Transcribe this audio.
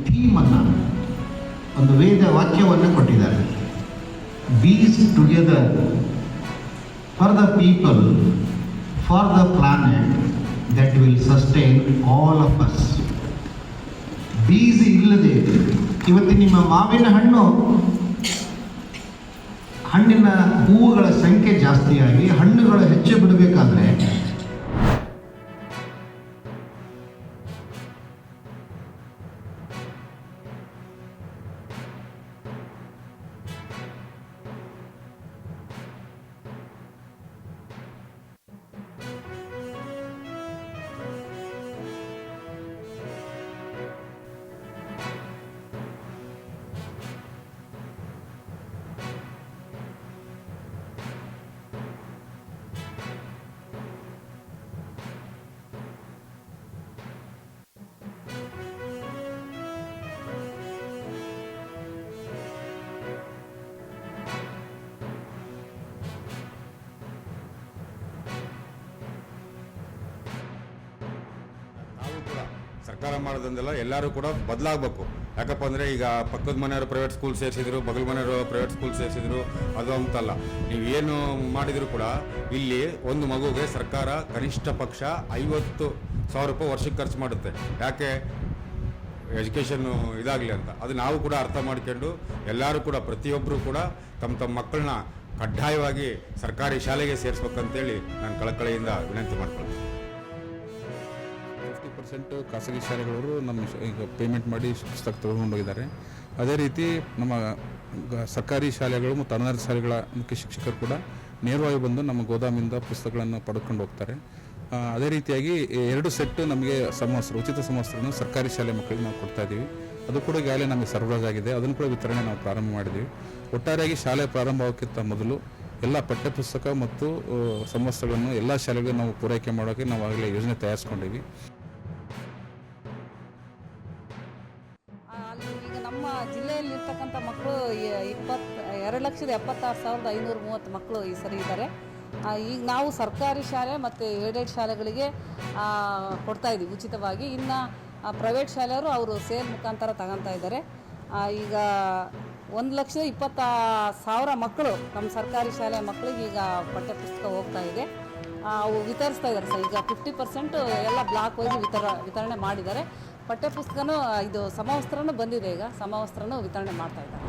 ಥೀಮನ್ನು, ಒಂದು ವೇದ ವಾಕ್ಯವನ್ನು ಕೊಟ್ಟಿದ್ದಾರೆ. Bees together for the people, for the planet that will sustain all of us. Bees ಇಲ್ಲದೆ ಇವತ್ತು ನಿಮ್ಮ ಮಾವಿನ ಹಣ್ಣಿನ ಹೂವುಗಳ ಸಂಖ್ಯೆ ಜಾಸ್ತಿಯಾಗಿ ಹಣ್ಣುಗಳು ಹೆಚ್ಚು ಬಿಡಬೇಕಾದ್ರೆ ಸರ್ಕಾರ ಮಾಡೋದಂದೆಲ್ಲ ಎಲ್ಲರೂ ಕೂಡ ಬದಲಾಗಬೇಕು. ಯಾಕಪ್ಪ ಅಂದರೆ ಈಗ ಪಕ್ಕದ ಮನೆಯವರು ಪ್ರೈವೇಟ್ ಸ್ಕೂಲ್ ಸೇರಿಸಿದ್ರು, ಬಗಲ ಮನೆಯವರು ಪ್ರೈವೇಟ್ ಸ್ಕೂಲ್ ಸೇರಿಸಿದ್ರು, ಅದು ಅಂತಲ್ಲ. ನೀವು ಏನು ಮಾಡಿದರೂ ಕೂಡ ಇಲ್ಲಿ ಒಂದು ಮಗುಗೆ ಸರ್ಕಾರ ಕನಿಷ್ಠ ಪಕ್ಷ 50,000 ರೂಪಾಯಿ ವರ್ಷಕ್ಕೆ ಖರ್ಚು ಮಾಡುತ್ತೆ. ಯಾಕೆ? ಎಜುಕೇಷನ್ನು ಇದಾಗಲಿ ಅಂತ. ಅದು ನಾವು ಕೂಡ ಅರ್ಥ ಮಾಡ್ಕೊಂಡು ಎಲ್ಲರೂ ಕೂಡ ಪ್ರತಿಯೊಬ್ಬರು ಕೂಡ ತಮ್ಮ ಮಕ್ಕಳನ್ನ ಕಡ್ಡಾಯವಾಗಿ ಸರ್ಕಾರಿ ಶಾಲೆಗೆ ಸೇರಿಸ್ಬೇಕಂತೇಳಿ ನಾನು ಕಳಕಳಿಯಿಂದ ವಿನಂತಿ ಮಾಡ್ಕೊಳ್ತೀನಿ. 50% ಖಾಸಗಿ ಶಾಲೆಗಳವರು ನಮ್ಮ ಈಗ ಪೇಮೆಂಟ್ ಮಾಡಿ ಪುಸ್ತಕ ತಗೊಂಡೋಗಿದ್ದಾರೆ. ಅದೇ ರೀತಿ ನಮ್ಮ ಸರ್ಕಾರಿ ಶಾಲೆಗಳು ಮತ್ತು ಅನುದಾನಿತ ಶಾಲೆಗಳ ಮುಖ್ಯ ಶಿಕ್ಷಕರು ಕೂಡ ನೇರವಾಗಿ ಬಂದು ನಮ್ಮ ಗೋದಾಮಿಂದ ಪುಸ್ತಕಗಳನ್ನು ಪಡೆದುಕೊಂಡು ಹೋಗ್ತಾರೆ. ಅದೇ ರೀತಿಯಾಗಿ 2 ಸೆಟ್ ನಮಗೆ ಉಚಿತ ಸಮವಸ್ತ್ರವನ್ನು ಸರ್ಕಾರಿ ಶಾಲೆ ಮಕ್ಕಳಿಗೆ ನಾವು ಕೊಡ್ತಾ ಇದ್ದೀವಿ. ಅದು ಕೂಡ ಈಗಾಗಲೇ ನಮಗೆ ಸರಬರಾಜಾಗಿದೆ. ಅದನ್ನು ಕೂಡ ವಿತರಣೆ ನಾವು ಪ್ರಾರಂಭ ಮಾಡಿದ್ದೀವಿ. ಒಟ್ಟಾರೆಯಾಗಿ ಶಾಲೆ ಪ್ರಾರಂಭಕ್ಕಿಂತ ಮೊದಲು ಎಲ್ಲ ಪಠ್ಯಪುಸ್ತಕ ಮತ್ತು ಸಮವಸ್ತ್ರಗಳನ್ನು ಎಲ್ಲ ಶಾಲೆಗಳಿಗೂ ನಾವು ಪೂರೈಕೆ ಮಾಡೋಕ್ಕೆ ನಾವು ಆಗಲೇ ಯೋಜನೆ ತಯಾರಿಸ್ಕೊಂಡಿದ್ದೀವಿ. ಈಗ ನಮ್ಮ ಜಿಲ್ಲೆಯಲ್ಲಿರ್ತಕ್ಕಂಥ ಮಕ್ಕಳು 2,76,530 ಮಕ್ಕಳು ಈ ಸರಿ ಇದ್ದಾರೆ. ಈಗ ನಾವು ಸರ್ಕಾರಿ ಶಾಲೆ ಮತ್ತು ಏಡೆಡ್ ಶಾಲೆಗಳಿಗೆ ಕೊಡ್ತಾ ಇದ್ದೀವಿ ಉಚಿತವಾಗಿ. ಇನ್ನು ಪ್ರೈವೇಟ್ ಶಾಲೆಯವರು ಅವರು ಸೇಲ್ ಮುಖಾಂತರ ತಗೊತಾ ಇದ್ದಾರೆ. ಈಗ 1,20,000 ಮಕ್ಕಳು ನಮ್ಮ ಸರ್ಕಾರಿ ಶಾಲೆ ಮಕ್ಕಳಿಗೆ ಈಗ ಪಠ್ಯಪುಸ್ತಕ ಹೋಗ್ತಾ ಇದೆ. ಅವು ವಿತರಿಸ್ತಾ ಇದ್ದಾರೆ ಸರ್. ಈಗ 50% ಎಲ್ಲ ಬ್ಲಾಕ್ ವೈಸ್ ವಿತರಣೆ ಮಾಡಿದ್ದಾರೆ. ಪಠ್ಯಪುಸ್ತಕನೂ ಇದು ಸಮವಸ್ತ್ರನೂ ಬಂದಿದೆ. ಈಗ ಸಮವಸ್ತ್ರನೂ ವಿತರಣೆ ಮಾಡ್ತಾ ಇದ್ದಾರೆ.